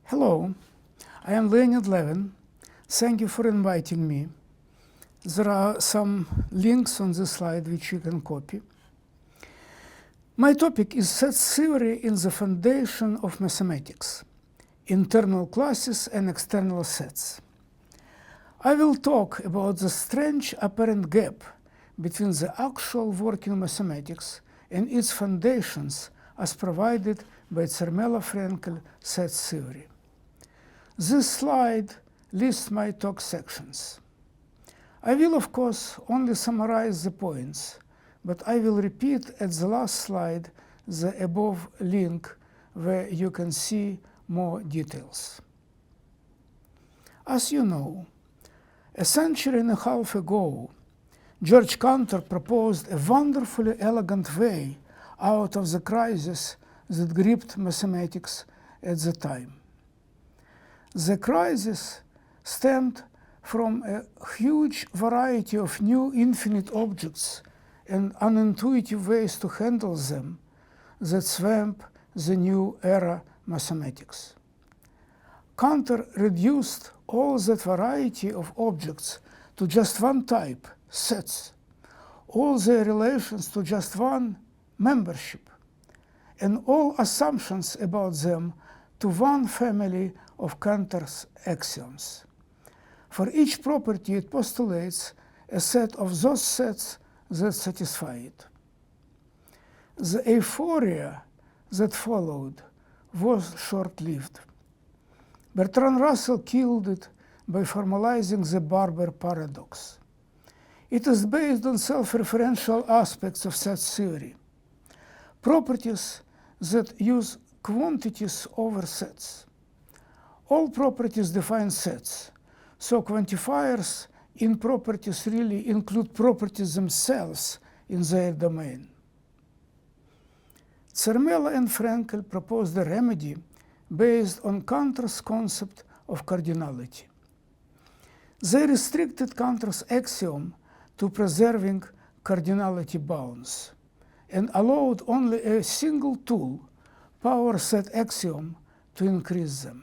Hello, I am Leonid Levin. Thank you for inviting me. There are some links on the slide which you can copy. My topic is set theory in the foundation of mathematics, internal classes and external sets. I will talk about the strange apparent gap between the actual working mathematics and its foundations as provided by Zermelo-Fraenkel set theory. This slide lists my talk sections. I will, of course, only summarize the points, but I will repeat at the last slide the above link where you can see more details. As you know, a century and a half ago, George Cantor proposed a wonderfully elegant way out of the crisis that gripped mathematics at the time. The crisis stemmed from a huge variety of new infinite objects and unintuitive ways to handle them that swamped the new era mathematics. Cantor reduced all that variety of objects to just one type, sets, all their relations to just one, membership, and all assumptions about them to one family of Cantor's axioms. For each property, it postulates a set of those sets that satisfy it. The euphoria that followed was short-lived. Bertrand Russell killed it by formalizing the Barber paradox. It is based on self-referential aspects of set theory, properties that use quantities over sets. All properties define sets, so quantifiers in properties really include properties themselves in their domain. Zermelo and Fraenkel proposed a remedy based on Cantor's concept of cardinality. They restricted Cantor's axiom to preserving cardinality bounds and allowed only a single tool, power set axiom, to increase them.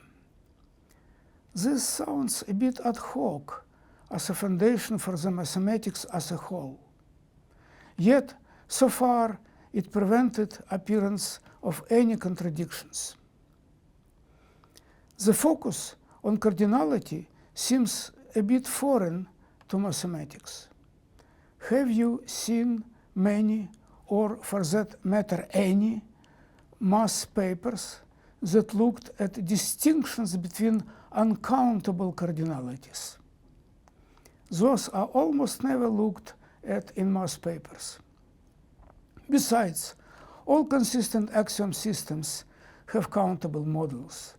This sounds a bit ad hoc as a foundation for the mathematics as a whole. Yet, so far, it prevented appearance of any contradictions. The focus on cardinality seems a bit foreign to mathematics. Have you seen many, or for that matter any, math papers that looked at distinctions between uncountable cardinalities? Those are almost never looked at in math papers. Besides, all consistent axiom systems have countable models.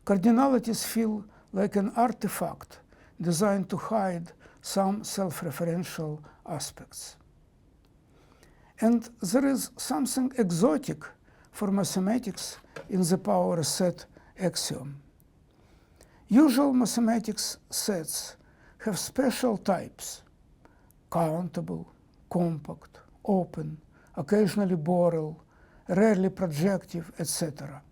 Cardinalities feel like an artifact designed to hide some self-referential aspects. And there is something exotic for mathematics in the power set axiom. Usual mathematics sets have special types: countable, compact, open, occasionally Borel, rarely projective, etc.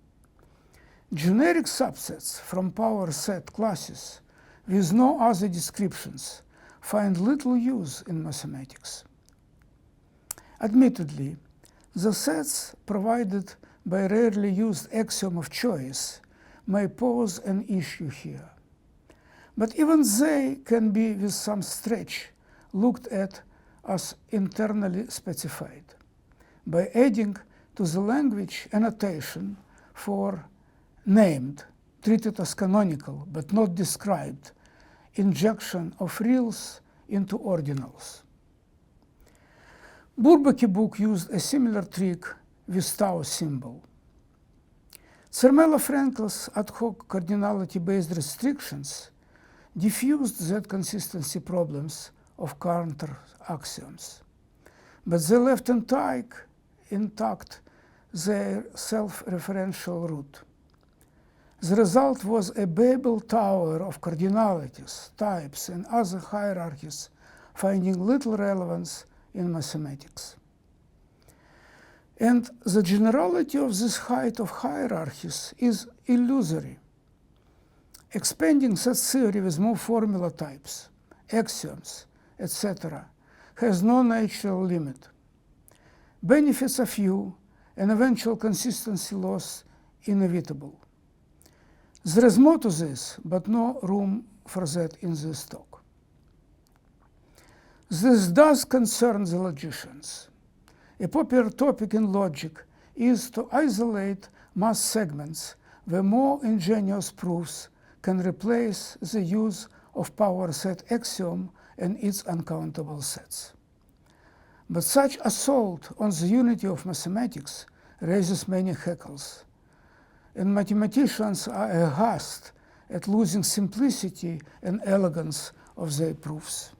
Generic subsets from power set classes with no other descriptions find little use in mathematics. Admittedly, the sets provided by rarely used axiom of choice may pose an issue here. But even they can be, with some stretch, looked at as internally specified by adding to the language annotation for named, treated as canonical but not described, injection of reals into ordinals. Bourbaki book used a similar trick with tau symbol. Zermelo-Fraenkel's ad hoc cardinality-based restrictions diffused Z consistency problems of Cantor axioms, but they left intact their self-referential root. The result was a Babel tower of cardinalities, types, and other hierarchies finding little relevance in mathematics. And the generality of this height of hierarchies is illusory. Expanding such theory with more formula types, axioms, etc., has no natural limit. Benefits are few, and eventual consistency loss inevitable. There is more to this, but no room for that in this talk. This does concern the logicians. A popular topic in logic is to isolate mass segments where more ingenious proofs can replace the use of power set axiom and its uncountable sets. But such assault on the unity of mathematics raises many hackles, and mathematicians are aghast at losing simplicity and elegance of their proofs.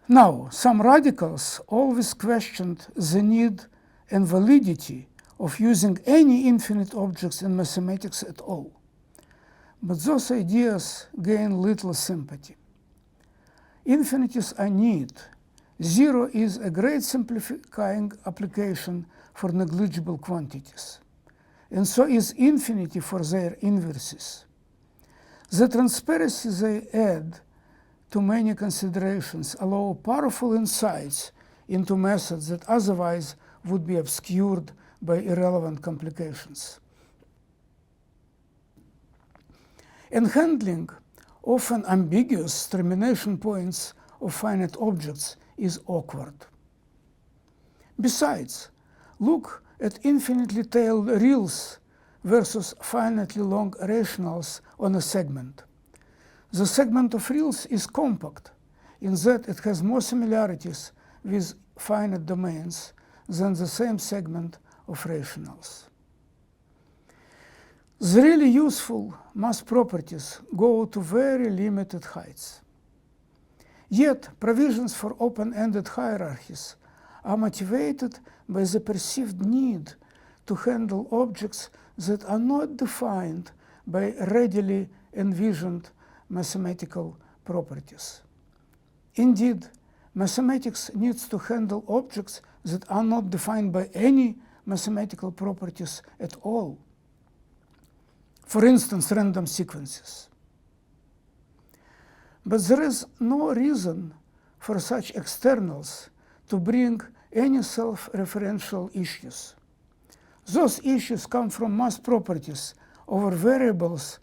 Now, some radicals always questioned the need and validity of using any infinite objects in mathematics at all. But those ideas gain little sympathy. Infinities are neat. Zero is a great simplifying application for negligible quantities, and so is infinity for their inverses. The transparency they add to many considerations allow powerful insights into methods that otherwise would be obscured by irrelevant complications. And handling often ambiguous termination points of finite objects is awkward. Besides, look at infinitely tailed reals versus finitely long rationals on a segment. The segment of reals is compact in that it has more similarities with finite domains than the same segment of rationals. The really useful mass properties go to very limited heights. Yet, provisions for open-ended hierarchies are motivated by the perceived need to handle objects that are not defined by readily envisioned mathematical properties. Indeed, mathematics needs to handle objects that are not defined by any mathematical properties at all. For instance, random sequences. But there is no reason for such externals to bring any self-referential issues. Those issues come from mass properties over variables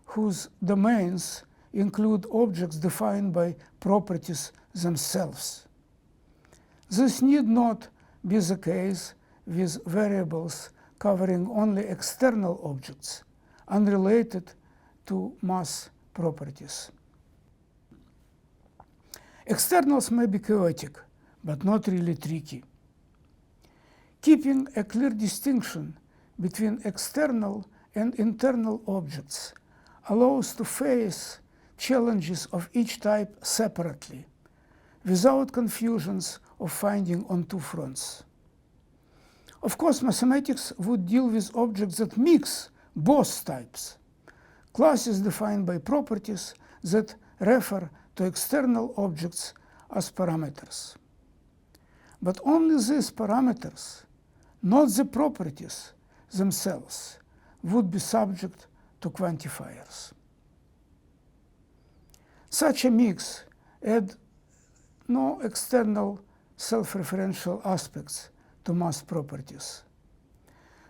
whose domains include objects defined by properties themselves. This need not be the case with variables covering only external objects, unrelated to mass properties. Externals may be chaotic, but not really tricky. Keeping a clear distinction between external and internal objects allows to face challenges of each type separately, without confusions of finding on two fronts. Of course, mathematics would deal with objects that mix both types. Classes defined by properties that refer to external objects as parameters. But only these parameters, not the properties themselves, would be subject to quantifiers. Such a mix adds no external self-referential aspects to mass properties.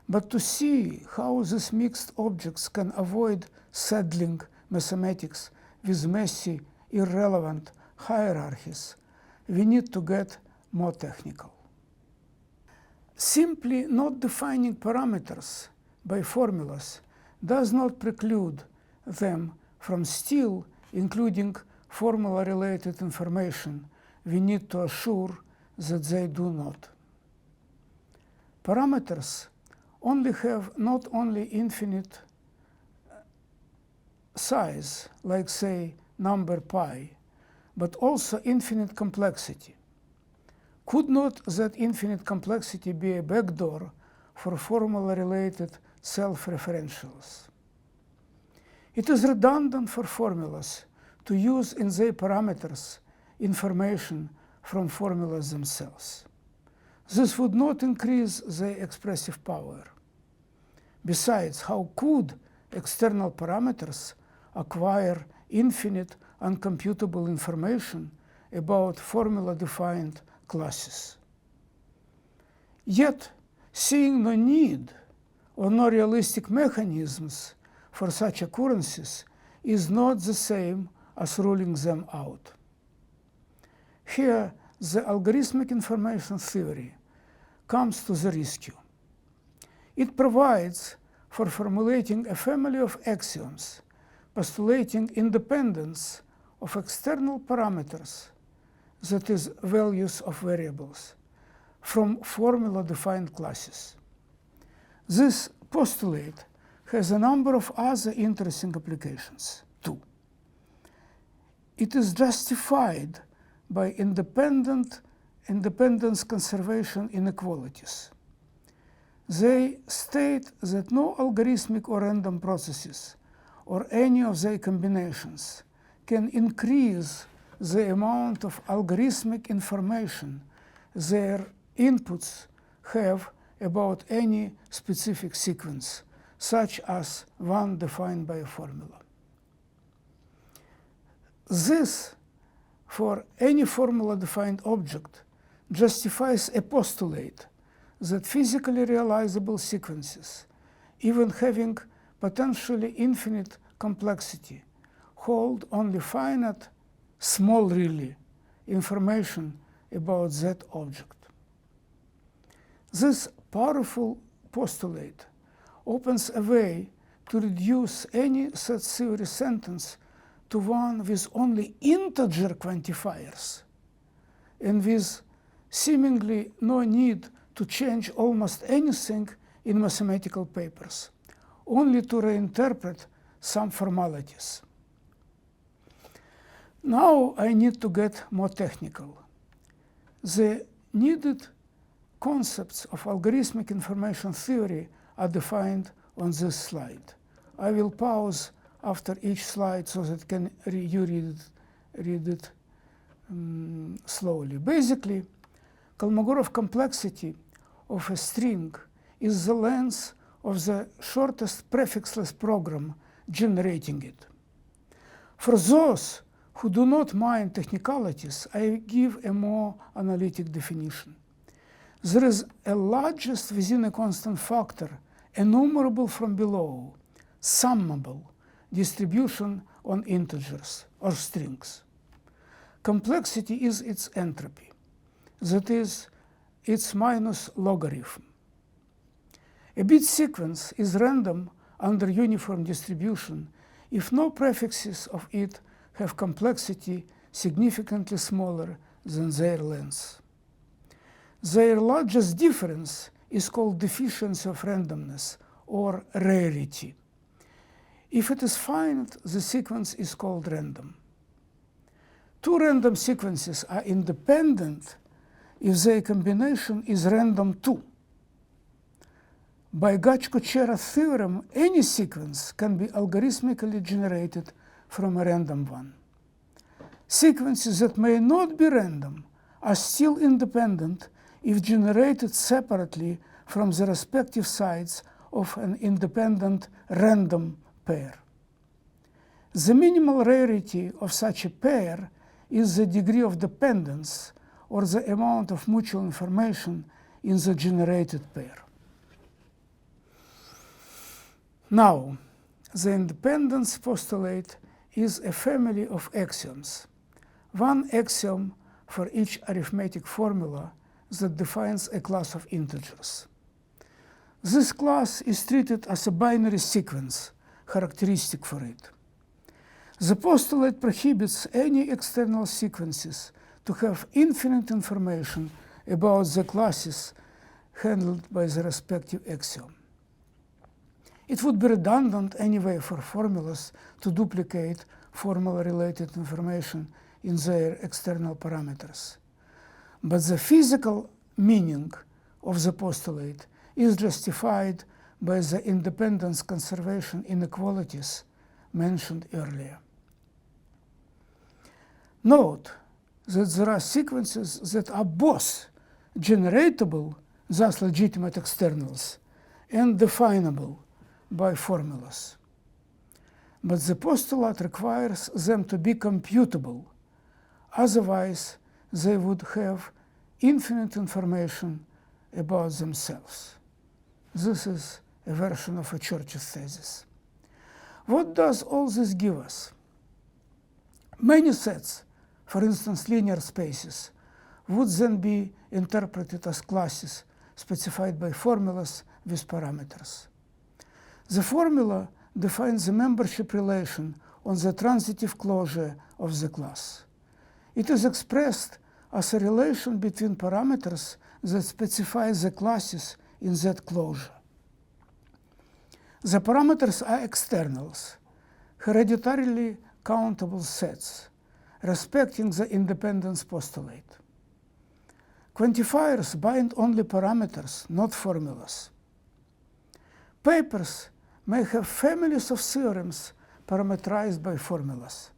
But to see how these mixed objects can avoid saddling mathematics with messy, irrelevant hierarchies, we need to get more technical. Simply not defining parameters by formulas does not preclude them from still including formula-related information we need to assure that they do not. Parameters only have not only infinite size, like say number pi, but also infinite complexity. Could not that infinite complexity be a backdoor for formula-related self-referentials? It is redundant for formulas to use in their parameters information from formulas themselves. This would not increase their expressive power. Besides, how could external parameters acquire infinite uncomputable information about formula-defined classes. Yet, seeing no need or no realistic mechanisms for such occurrences is not the same as ruling them out. Here, the algorithmic information theory comes to the rescue. It provides for formulating a family of axioms postulating independence of external parameters, that is, values of variables, from formula-defined classes. This postulate has a number of other interesting applications, too. It is justified by independence conservation inequalities. They state that no algorithmic or random processes or any of their combinations can increase the amount of algorithmic information their inputs have about any specific sequence, such as one defined by a formula. This, for any formula-defined object, justifies a postulate that physically realizable sequences, even having potentially infinite complexity, hold only finite, small really, information about that object. This powerful postulate opens a way to reduce any set theory sentence to one with only integer quantifiers and with seemingly no need to change almost anything in mathematical papers, only to reinterpret some formalities. Now I need to get more technical. The needed concepts of algorithmic information theory are defined on this slide. I will pause after each slide so that you read it slowly. Basically, Kolmogorov complexity of a string is the length of the shortest prefixless program generating it. For those who do not mind technicalities, I give a more analytic definition. There is a largest within a constant factor, enumerable from below, summable distribution on integers or strings. Complexity is its entropy, that is, its minus logarithm. A bit sequence is random under uniform distribution if no prefixes of it have complexity significantly smaller than their length. Their largest difference is called deficiency of randomness or rarity. If it is finite, the sequence is called random. Two random sequences are independent if their combination is random too. By Gach-Kochera theorem, any sequence can be algorithmically generated from a random one. Sequences that may not be random are still independent if generated separately from the respective sides of an independent random pair. The minimal rarity of such a pair is the degree of dependence or the amount of mutual information in the generated pair. Now, the independence postulate is a family of axioms, one axiom for each arithmetic formula that defines a class of integers. This class is treated as a binary sequence characteristic for it. The postulate prohibits any external sequences to have infinite information about the classes handled by the respective axiom. It would be redundant anyway for formulas to duplicate formula-related information in their external parameters. But the physical meaning of the postulate is justified by the independence conservation inequalities mentioned earlier. Note that there are sequences that are both generatable, thus legitimate externals, and definable by formulas. but the postulate requires them to be computable. Otherwise, they would have infinite information about themselves. This is a version of a Church's thesis. What does all this give us? Many sets, for instance linear spaces, would then be interpreted as classes specified by formulas with parameters. The formula defines the membership relation on the transitive closure of the class. It is expressed as a relation between parameters that specify the classes in that closure. The parameters are externals, hereditarily countable sets, respecting the independence postulate. Quantifiers bind only parameters, not formulas. Papers may have families of theorems parameterized by formulas.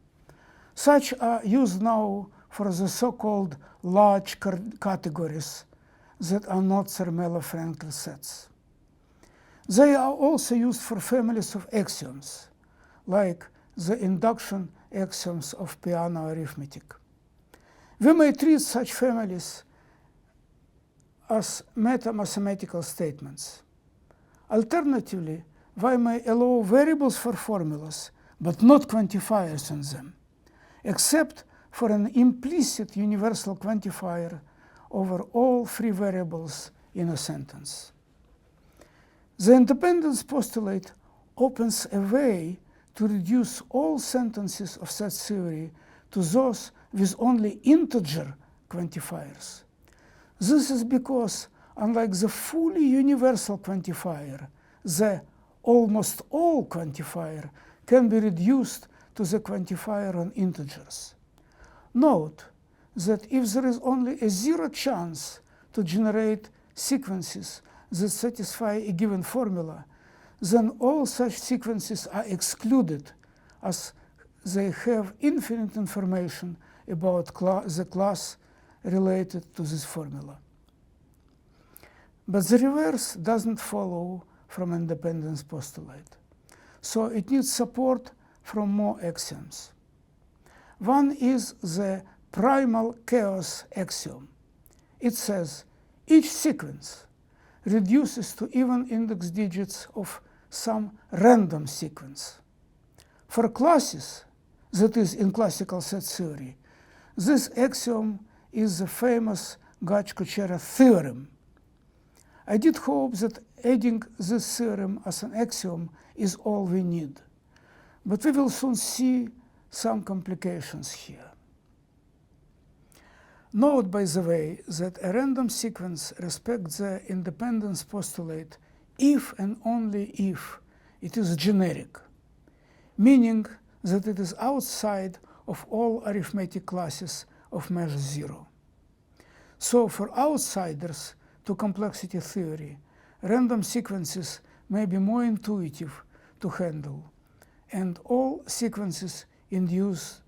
Such are used now for the so-called large categories that are not Zermelo-Fraenkel sets. They are also used for families of axioms, like the induction axioms of Peano arithmetic. We may treat such families as meta-mathematical statements. Alternatively, we may allow variables for formulas, but not quantifiers in them, except for an implicit universal quantifier over all free variables in a sentence. The independence postulate opens a way to reduce all sentences of such theory to those with only integer quantifiers. This is because, unlike the fully universal quantifier, the almost all quantifier can be reduced to the quantifier on integers. Note that if there is only a zero chance to generate sequences that satisfy a given formula, then all such sequences are excluded, as they have infinite information about the class related to this formula. But the reverse doesn't follow from independence postulate, so it needs support from more axioms. One is the primal chaos axiom. It says each sequence reduces to even index digits of some random sequence. For classes, that is in classical set theory, this axiom is the famous Gach-Kuchera theorem. I did hope that adding this theorem as an axiom is all we need, but we will soon see some complications here. Note, by the way, that a random sequence respects the independence postulate if and only if it is generic, meaning that it is outside of all arithmetic classes of measure 0. So for outsiders to complexity theory, random sequences may be more intuitive to handle, and all sequences reduced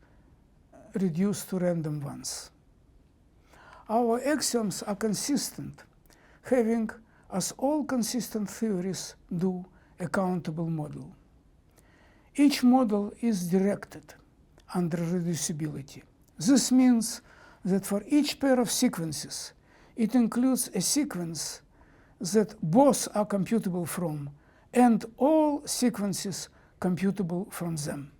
to random ones. Our axioms are consistent, having, as all consistent theories do, a countable model. Each model is directed under reducibility. This means that for each pair of sequences, it includes a sequence that both are computable from, and all sequences computable from them.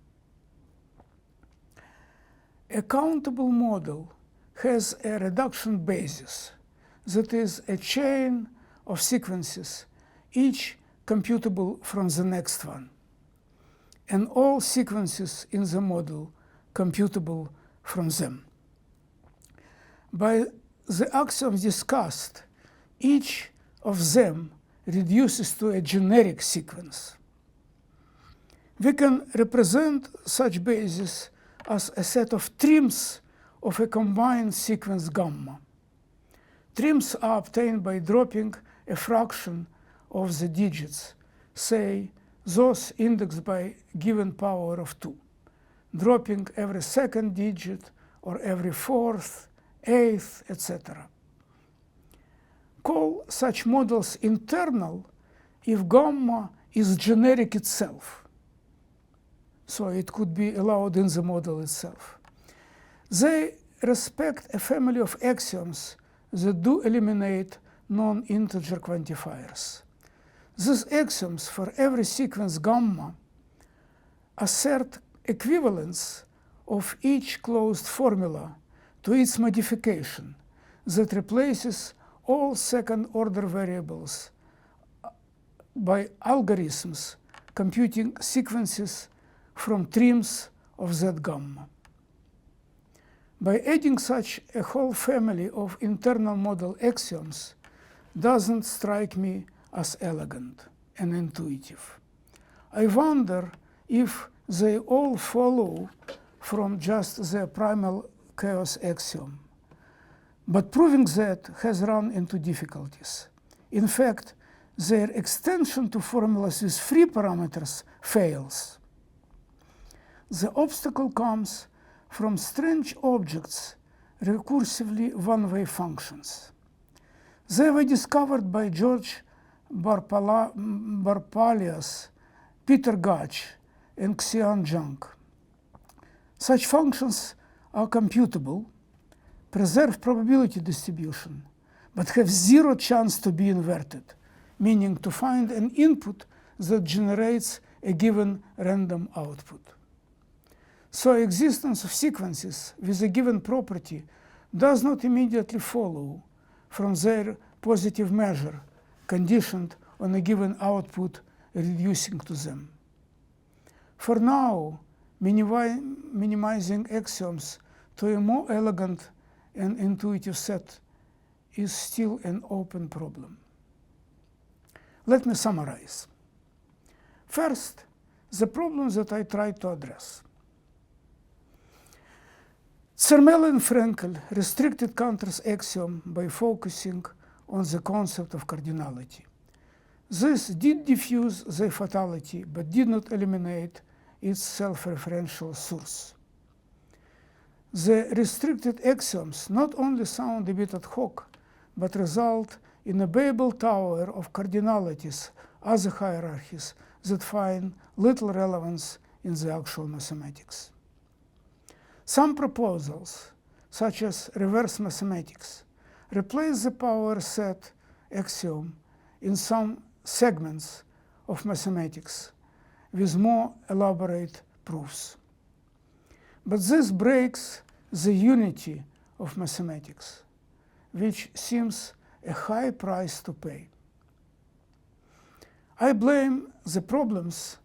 A countable model has a reduction basis, that is, a chain of sequences, each computable from the next one, and all sequences in the model computable from them. By the axioms discussed, each of them reduces to a generic sequence. We can represent such basis as a set of trims of a combined sequence gamma. Trims are obtained by dropping a fraction of the digits, say those indexed by given power of 2, dropping every second digit or every fourth, eighth, etc. Call such models internal if gamma is generic itself. so it could be allowed in the model itself. They respect a family of axioms that do eliminate non-integer quantifiers. These axioms for every sequence gamma assert equivalence of each closed formula to its modification that replaces all second-order variables by algorithms computing sequences from trims of that gamma. By adding such a whole family of internal model axioms doesn't strike me as elegant and intuitive. I wonder if they all follow from just their primal chaos axiom. But proving that has run into difficulties. In fact, their extension to formulas with free parameters fails. The obstacle comes from strange objects, recursively one-way functions. They were discovered by George Barpalias, Peter Gach, and Xian Zhang. Such functions are computable, preserve probability distribution, but have zero chance to be inverted, meaning to find an input that generates a given random output. So existence of sequences with a given property does not immediately follow from their positive measure conditioned on a given output reducing to them. For now, minimizing axioms to a more elegant and intuitive set is still an open problem. Let me summarize. First, the problems that I tried to address. Zermelo and Frenkel restricted Cantor's axiom by focusing on the concept of cardinality. This did diffuse the fatality, but did not eliminate its self-referential source. The restricted axioms not only sound a bit ad hoc, but result in a Babel tower of cardinalities, other hierarchies that find little relevance in the actual mathematics. Some proposals, such as reverse mathematics, replace the power set axiom in some segments of mathematics with more elaborate proofs. But this breaks the unity of mathematics, which seems a high price to pay. I blame the problems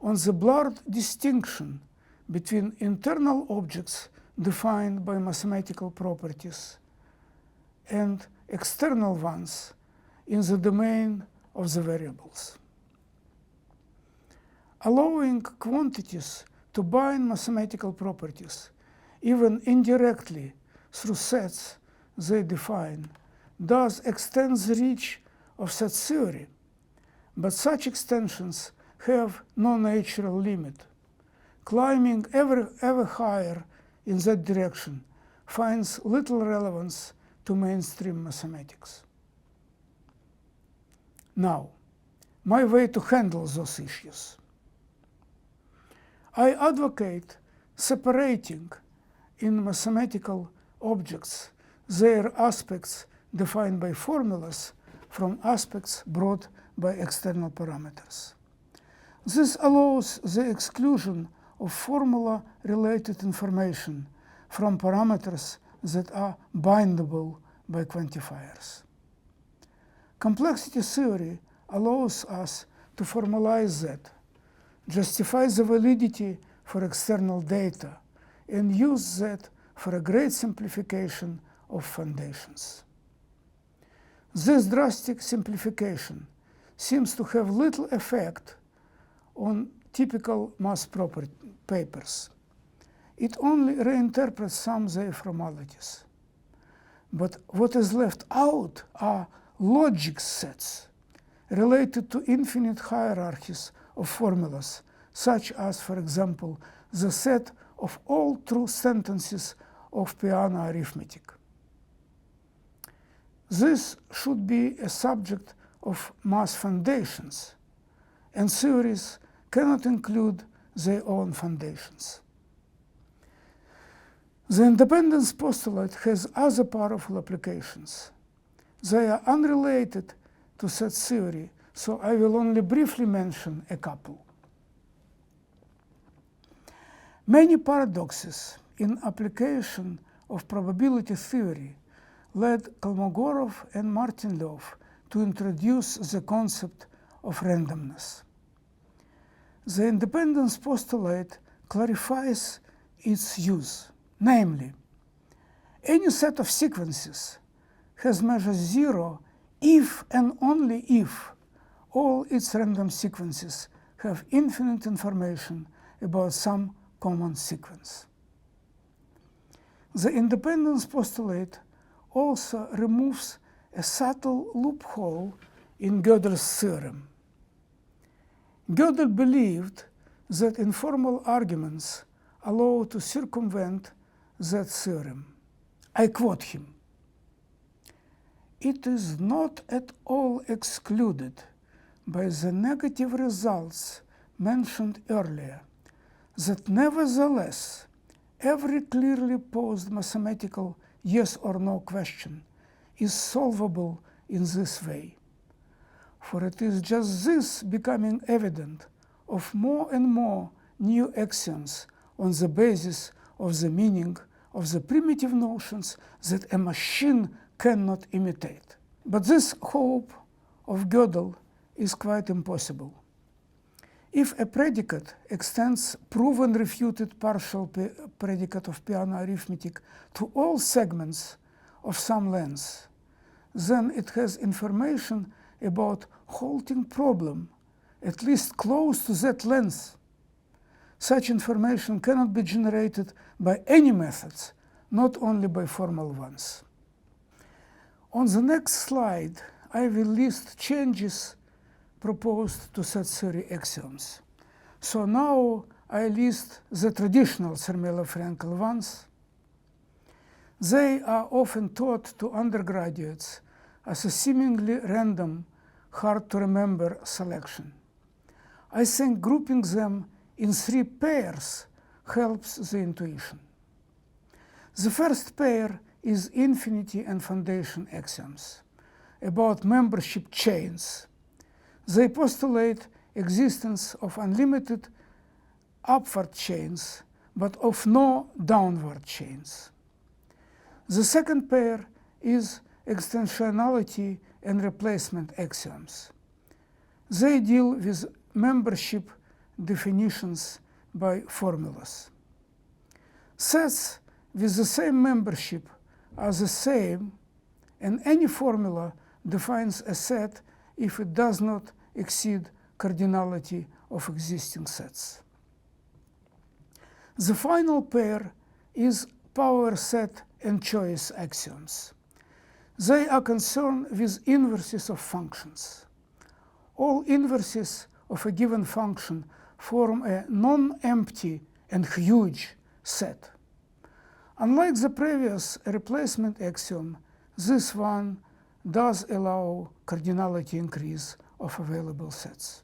on the blurred distinction between internal objects defined by mathematical properties and external ones in the domain of the variables. Allowing quantities to bind mathematical properties, even indirectly through sets they define, does extend the reach of set theory, but such extensions have no natural limit. Climbing ever higher in that direction finds little relevance to mainstream mathematics. Now, my way to handle those issues. I advocate separating in mathematical objects their aspects defined by formulas from aspects brought by external parameters. This allows the exclusion of formula-related information from parameters that are bindable by quantifiers. Complexity theory allows us to formalize that, justify the validity for external data, and use that for a great simplification of foundations. This drastic simplification seems to have little effect on typical math papers. It only reinterprets some their formalities. But what is left out are logic sets related to infinite hierarchies of formulas, such as, for example, the set of all true sentences of piano arithmetic. This should be a subject of math foundations, and theories cannot include their own foundations. The independence postulate has other powerful applications. They are unrelated to set theory, so I will only briefly mention a couple. Many paradoxes in application of probability theory led Kolmogorov and Martin-Löw to introduce the concept of randomness. The independence postulate clarifies its use. Namely, any set of sequences has measure 0 if and only if all its random sequences have infinite information about some common sequence. The independence postulate also removes a subtle loophole in Gödel's theorem. Gödel believed that informal arguments allow to circumvent that theorem. I quote him: "It is not at all excluded by the negative results mentioned earlier that nevertheless every clearly posed mathematical yes or no question is solvable in this way. For it is just this becoming evident of more and more new axioms on the basis of the meaning of the primitive notions that a machine cannot imitate." But this hope of Gödel is quite impossible. If a predicate extends proven refuted partial predicate of piano arithmetic to all segments of some length, then it has information about halting problem, at least close to that length. Such information cannot be generated by any methods, not only by formal ones. On the next slide, I will list changes proposed to set theory axioms. So now I list the traditional Zermelo-Fraenkel ones. They are often taught to undergraduates as a seemingly random, hard-to-remember selection. I think grouping them in 3 pairs helps the intuition. The first pair is infinity and foundation axioms about membership chains. They postulate existence of unlimited upward chains, but of no downward chains. The second pair is extensionality and replacement axioms. They deal with membership definitions by formulas. Sets with the same membership are the same, and any formula defines a set if it does not exceed cardinality of existing sets. The final pair is power set and choice axioms. They are concerned with inverses of functions. All inverses of a given function form a non-empty and huge set. Unlike the previous replacement axiom, this one does allow cardinality increase of available sets.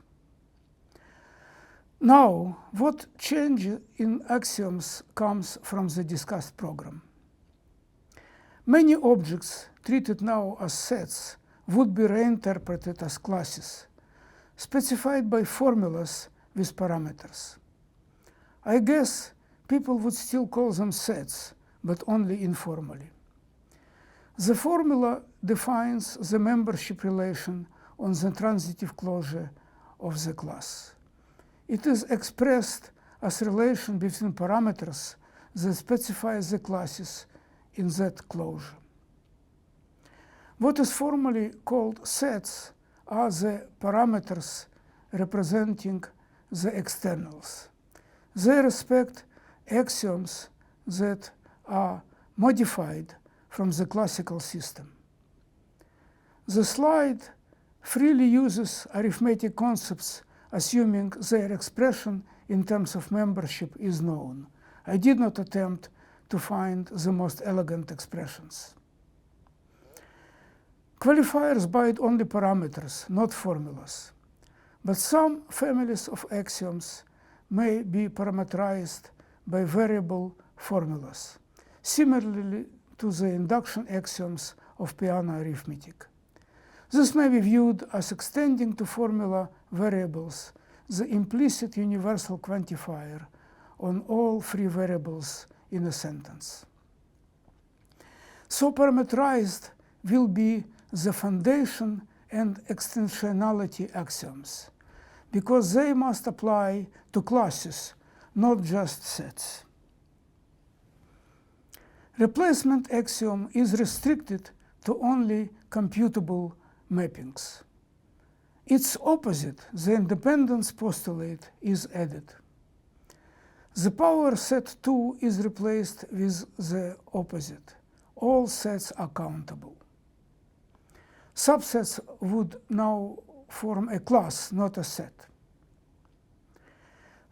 Now, what change in axioms comes from the discussed program? Many objects treated now as sets would be reinterpreted as classes, specified by formulas with parameters. I guess people would still call them sets, but only informally. The formula defines the membership relation on the transitive closure of the class. It is expressed as relation between parameters that specify the classes in that closure. What is formally called sets are the parameters representing the externals. They respect axioms that are modified from the classical system. The slide freely uses arithmetic concepts, assuming their expression in terms of membership is known. I did not attempt to find the most elegant expressions. Qualifiers bind only parameters, not formulas. But some families of axioms may be parameterized by variable formulas, similarly to the induction axioms of piano arithmetic. This may be viewed as extending to formula variables the implicit universal quantifier on all free variables in a sentence. So parameterized will be the foundation and extensionality axioms, because they must apply to classes, not just sets. Replacement axiom is restricted to only computable mappings. Its opposite, the independence postulate, is added. The power set 2 is replaced with the opposite. All sets are countable. Subsets would now form a class, not a set.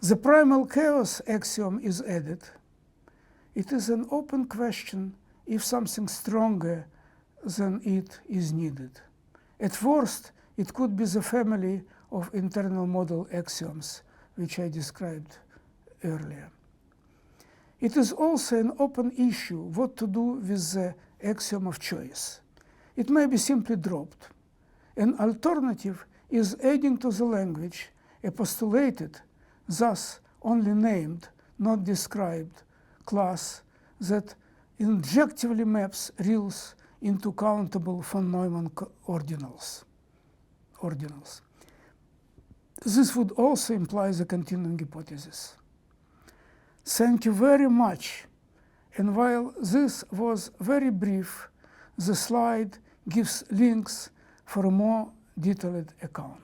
The primal chaos axiom is added. It is an open question if something stronger than it is needed. At worst, it could be the family of internal model axioms, which I described earlier. It is also an open issue what to do with the axiom of choice. It may be simply dropped. An alternative is adding to the language a postulated, thus only named, not described, class that injectively maps reals into countable von Neumann ordinals. This would also imply the continuing hypothesis. Thank you very much. And while this was very brief, the slide gives links for a more detailed account.